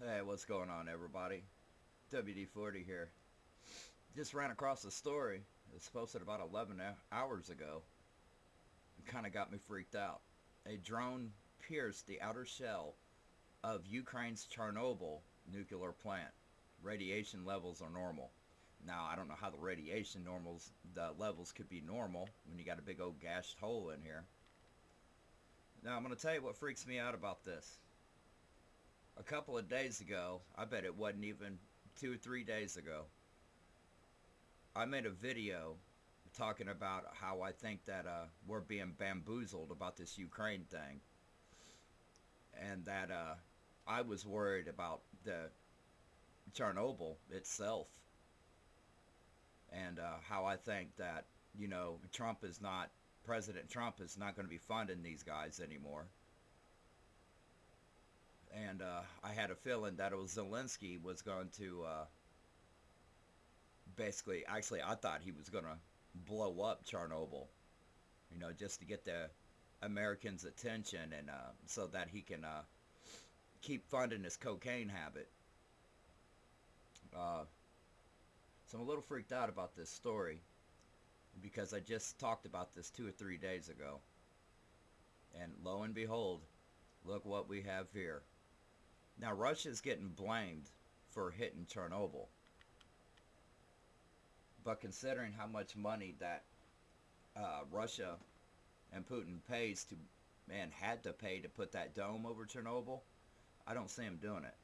Hey, what's going on, everybody? WD-40 here. Just ran across a story. It was posted about 11 hours ago. It kind of got me freaked out. A drone pierced the outer shell of Ukraine's Chernobyl nuclear plant. Radiation levels are normal. Now, I don't know how the levels could be normal when you got a big old gashed hole in here. Now, I'm going to tell you what freaks me out about this. A couple of days ago, I bet it wasn't even 2 or 3 days ago, I made a video talking about how I think that we're being bamboozled about this Ukraine thing, and that I was worried about the Chernobyl itself, and how I think that President Trump is not going to be funding these guys anymore. And I had a feeling that it was Zelensky was going to actually, I thought he was going to blow up Chernobyl, just to get the Americans' attention, and so that he can keep funding his cocaine habit. Uh, so I'm a little freaked out about this story because I just talked about this 2 or 3 days ago. And lo and behold, look what we have here. Now, Russia's getting blamed for hitting Chernobyl. But considering how much money that Russia and Putin pays to, and had to pay to put that dome over Chernobyl, I don't see him doing it.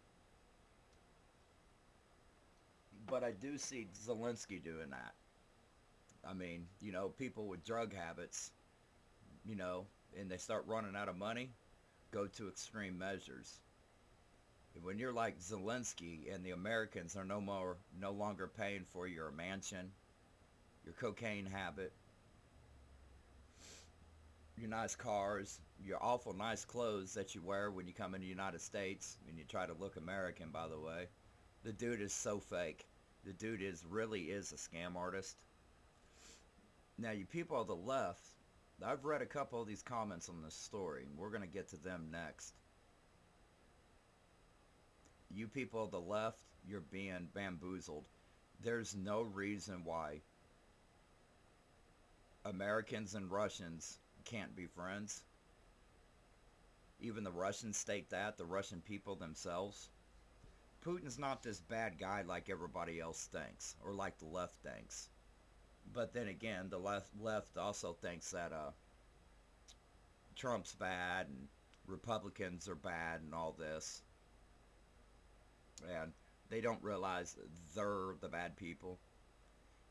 But I do see Zelensky doing that. I mean, people with drug habits, and they start running out of money, go to extreme measures. When you're like Zelensky and the Americans are no longer paying for your mansion, your cocaine habit, your nice cars, your awful nice clothes that you wear when you come in the United States and you try to look American, by the way. The dude is so fake. The dude really is a scam artist. Now, you people on the left, I've read a couple of these comments on this story, and we're going to get to them next. You people on the left, you're being bamboozled. There's no reason why Americans and Russians can't be friends. Even the Russians state that, the Russian people themselves. Putin's not this bad guy like everybody else thinks, or like the left thinks. But then again, the left also thinks that Trump's bad and Republicans are bad and all this. And they don't realize they're the bad people.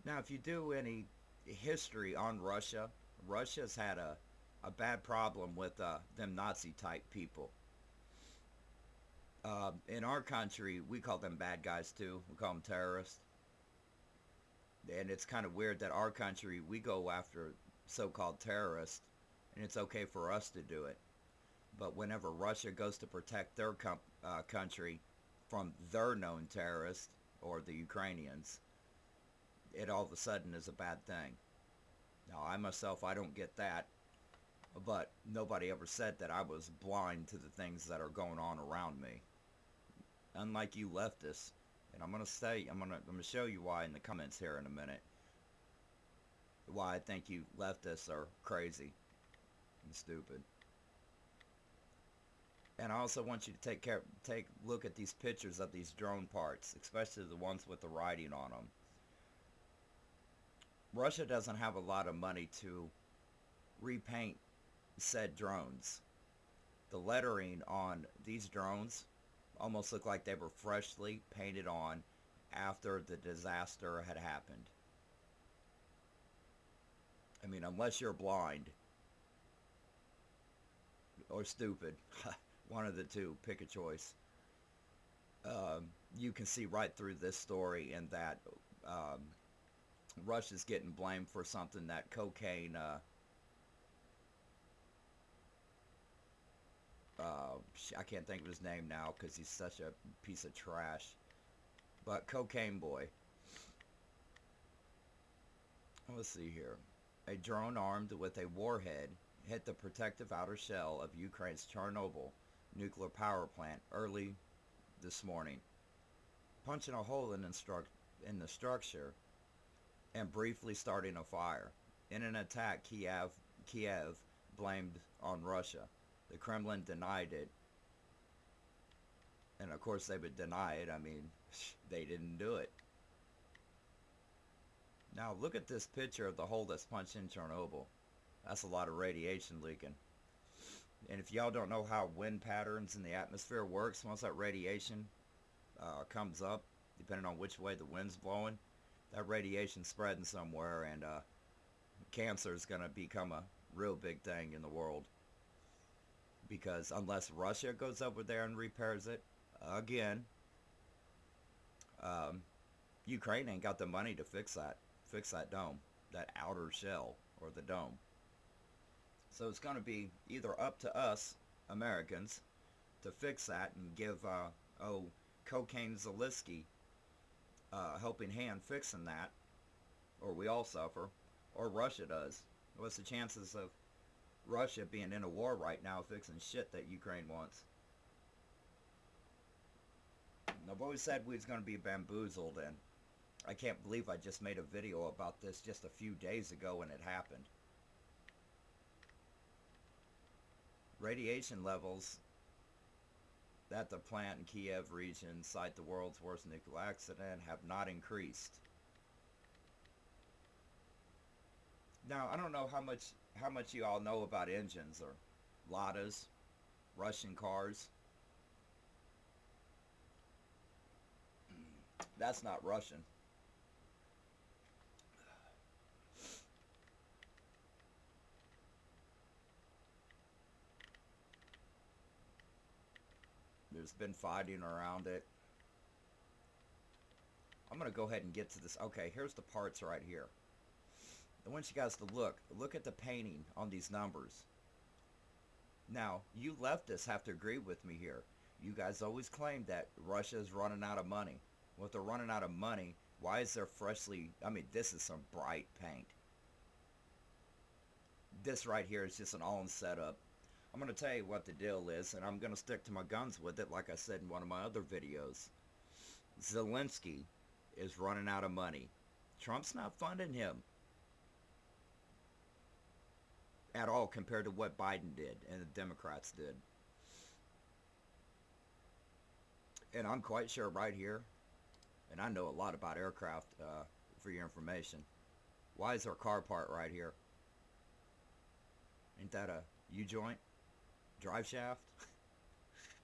Now, if you do any history on Russia, Russia's had a bad problem with them Nazi type people. In our country, we call them bad guys too. We call them terrorists. And it's kind of weird that our country, we go after so-called terrorists, and it's okay for us to do it. But whenever Russia goes to protect their country from their known terrorists, or the Ukrainians, it all of a sudden is a bad thing. Now, I myself, I don't get that, but nobody ever said that I was blind to the things that are going on around me. Unlike you leftists, and I'm gonna show you why in the comments here in a minute. Why I think you leftists are crazy and stupid. And I also want you to take a look at these pictures of these drone parts, especially the ones with the writing on them. Russia doesn't have a lot of money to repaint said drones. The lettering on these drones almost look like they were freshly painted on after the disaster had happened. I mean, unless you're blind or stupid, one of the two, pick a choice. You can see right through this story, and that Russia's getting blamed for something that cocaine. I can't think of his name now because he's such a piece of trash. But Cocaine Boy. Let's see here. A drone armed with a warhead hit the protective outer shell of Ukraine's Chernobyl nuclear power plant early this morning, punching a hole in the structure and briefly starting a fire. In an attack Kiev blamed on Russia. The Kremlin denied it. And of course they would deny it. I mean, they didn't do it. Now look at this picture of the hole that's punched in Chernobyl. That's a lot of radiation leaking. And if y'all don't know how wind patterns in the atmosphere works, once that radiation comes up, depending on which way the wind's blowing, that radiation spreading somewhere, and cancer is going to become a real big thing in the world. Because unless Russia goes over there and repairs it, again, Ukraine ain't got the money to fix that dome, that outer shell, or the dome. So it's going to be either up to us, Americans, to fix that and give, Cocaine Zelensky helping hand fixing that, or we all suffer, or Russia does. What's the chances of Russia being in a war right now fixing shit that Ukraine wants? I've always said we was going to be bamboozled, and I can't believe I just made a video about this just a few days ago when it happened. Radiation levels at the plant in Kiev region site the world's worst nuclear accident have not increased. Now, I don't know how much you all know about engines or Ladas, Russian cars. That's not Russian. There's been fighting around it. I'm going to go ahead and get to this. Okay, here's the parts right here. I want you guys to look at the painting on these numbers. Now, you leftists have to agree with me here. You guys always claim that Russia is running out of money. Well, if they're running out of money, why is there this is some bright paint. This right here is just an all-in setup. I'm going to tell you what the deal is, and I'm going to stick to my guns with it, like I said in one of my other videos. Zelensky is running out of money. Trump's not funding him at all compared to what Biden did and the Democrats did. And I'm quite sure right here, and I know a lot about aircraft for your information. Why is there a car part right here? Ain't that a U-joint? Drive shaft?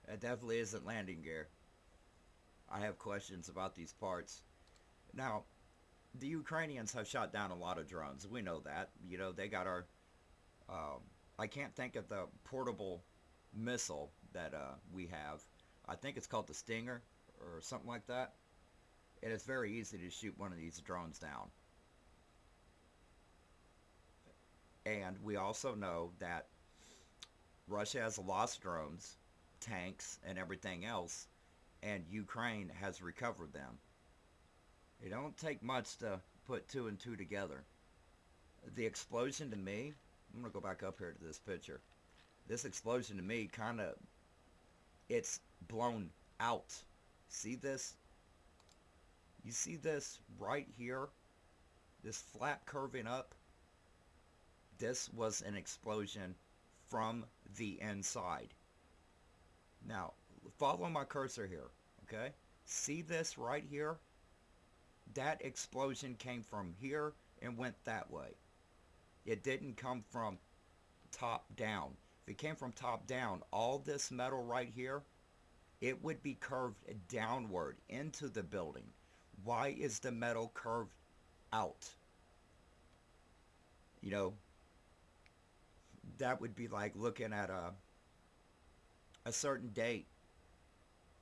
That definitely isn't landing gear. I have questions about these parts. Now, the Ukrainians have shot down a lot of drones. We know that. You know, they got our... I can't think of the portable missile that we have. I think it's called the Stinger or something like that. And it's very easy to shoot one of these drones down. And we also know that Russia has lost drones, tanks, and everything else, and Ukraine has recovered them. It don't take much to put two and two together. The explosion to me, I'm going to go back up here to this picture. This explosion to me it's blown out. See this? You see this right here? This flap curving up? This was an explosion from the inside. Now, follow my cursor here, okay? See this right here? That explosion came from here and went that way. It didn't come from top down. If it came from top down, all this metal right here, it would be curved downward into the building. Why is the metal curved out? You know, that would be like looking at a certain date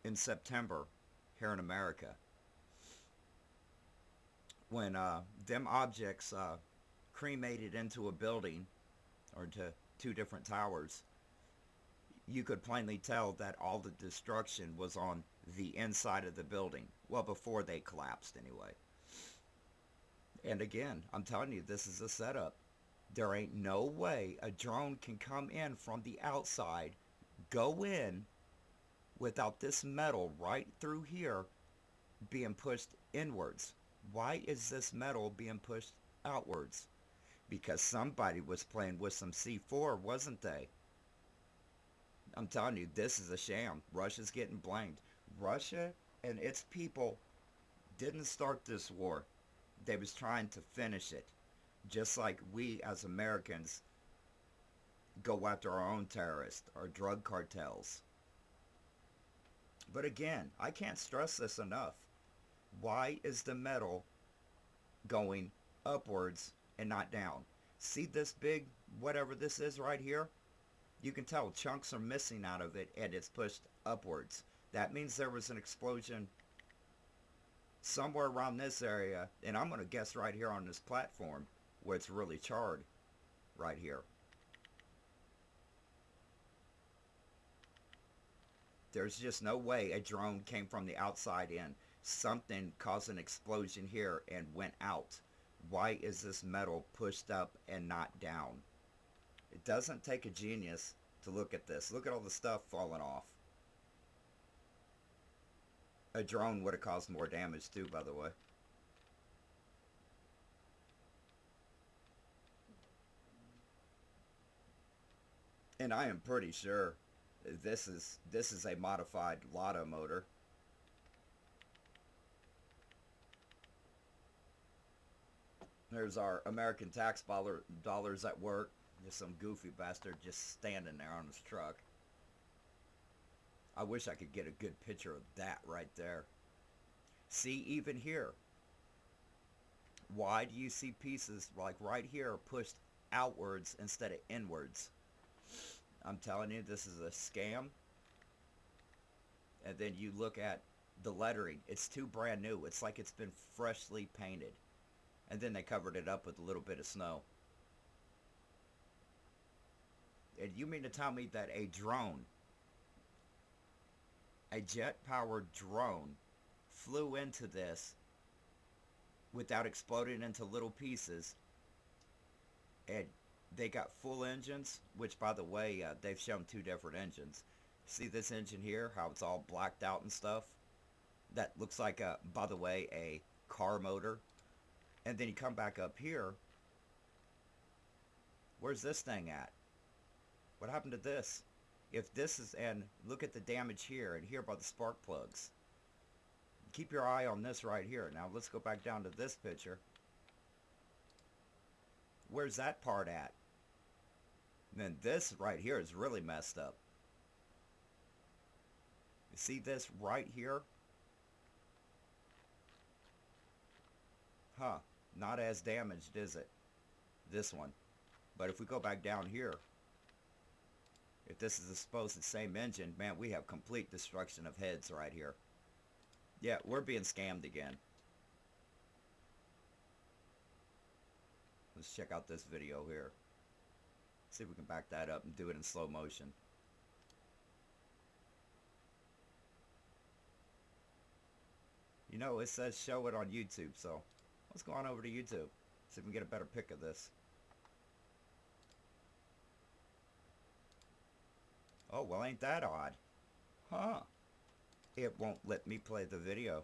in September here in America, when them objects cremated into a building or into two different towers. You could plainly tell that all the destruction was on the inside of the building. Well, before they collapsed anyway. And again, I'm telling you, this is a setup. There ain't no way a drone can come in from the outside, go in, without this metal right through here being pushed inwards. Why is this metal being pushed outwards? Because somebody was playing with some C4, wasn't they? I'm telling you, this is a sham. Russia's getting blamed. Russia and its people didn't start this war. They was trying to finish it. Just like we as Americans go after our own terrorists, our drug cartels. But again, I can't stress this enough. Why is the metal going upwards and not down? See this big, whatever this is right here? You can tell chunks are missing out of it and it's pushed upwards. That means there was an explosion somewhere around this area, and I'm going to guess right here on this platform where it's really charred right here. There's just no way a drone came from the outside in. Something caused an explosion here and went out. Why is this metal pushed up and not down? It doesn't take a genius to look at this. Look at all the stuff falling off. A drone would have caused more damage too, by the way. And I am pretty sure this is a modified Lotto motor. There's our American tax dollars at work. Just some goofy bastard just standing there on his truck. I wish I could get a good picture of that right there. See, even here. Why do you see pieces like right here pushed outwards instead of inwards? I'm telling you, this is a scam. And then you look at the lettering. It's too brand new. It's like it's been freshly painted. And then they covered it up with a little bit of snow. And you mean to tell me that a drone, a jet-powered drone, flew into this without exploding into little pieces, and they got full engines, which, by the way, they've shown two different engines. See this engine here, how it's all blacked out and stuff? That looks like, by the way, a car motor. And then you come back up here. Where's this thing at? What happened to this? If this is, and look at the damage here and here by the spark plugs. Keep your eye on this right here. Now let's go back down to this picture. Where's that part at? And then this right here is really messed up. You see this right here? Huh. Not as damaged, is it? This one. But if we go back down here, if this is supposed the same engine, man, we have complete destruction of heads right here. Yeah, we're being scammed again. Let's check out this video here. See if we can back that up and do it in slow motion. You know, it says show it on YouTube, so let's go on over to YouTube. See if we can get a better pic of this. Oh, well, ain't that odd? Huh. It won't let me play the video.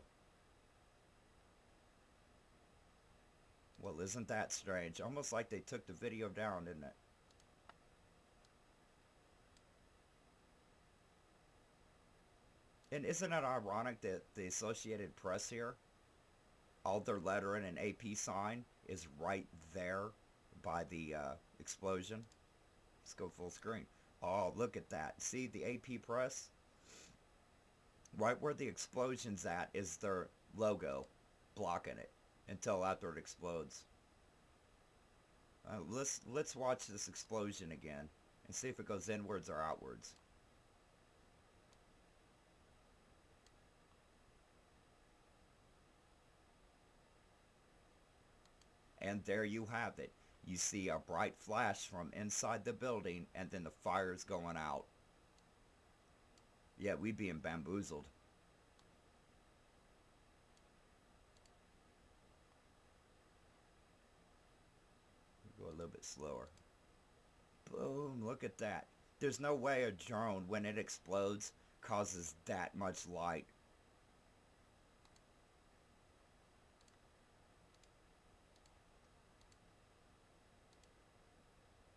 Well, isn't that strange? Almost like they took the video down, didn't it? And isn't it ironic that the Associated Press here, all their lettering and AP sign is right there by the explosion? Let's go full screen. Oh, look at that. See the AP Press? Right where the explosion's at is their logo blocking it until after it explodes. Let's watch this explosion again and see if it goes inwards or outwards. And there you have it. You see a bright flash from inside the building, and then the fire's going out. Yeah, we being bamboozled. Go a little bit slower. Boom, look at that. There's no way a drone, when it explodes, causes that much light.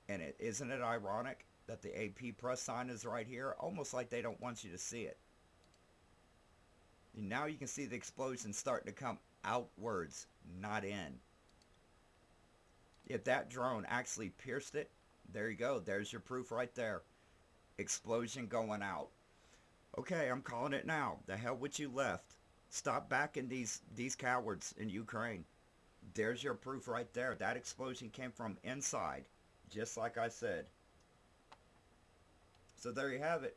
And isn't it ironic that the AP press sign is right here, almost like they don't want you to see it. And now you can see the explosion starting to come outwards, not in. If that drone actually pierced it, there you go. There's your proof right there. Explosion going out. Okay, I'm calling it now. The hell with you left. Stop backing these cowards in Ukraine. There's your proof right there. That explosion came from inside, just like I said. So there you have it.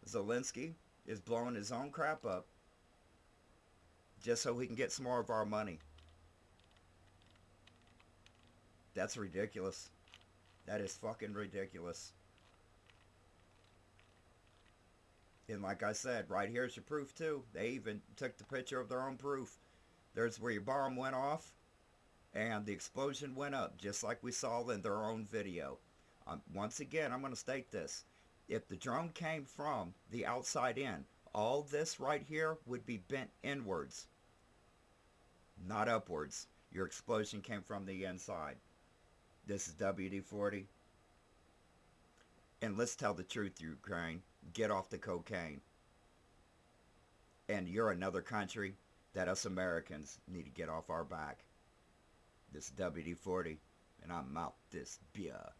Zelensky is blowing his own crap up just so he can get some more of our money. That's ridiculous. That is fucking ridiculous. And like I said, right here's your proof too. They even took the picture of their own proof. There's where your bomb went off and the explosion went up, just like we saw in their own video. Once again, I'm going to state this. If the drone came from the outside in, all this right here would be bent inwards, not upwards. Your explosion came from the inside. This is WD-40. And let's tell the truth, Ukraine. Get off the cocaine. And you're another country that us Americans need to get off our back. This is WD-40, and I'm out this beer.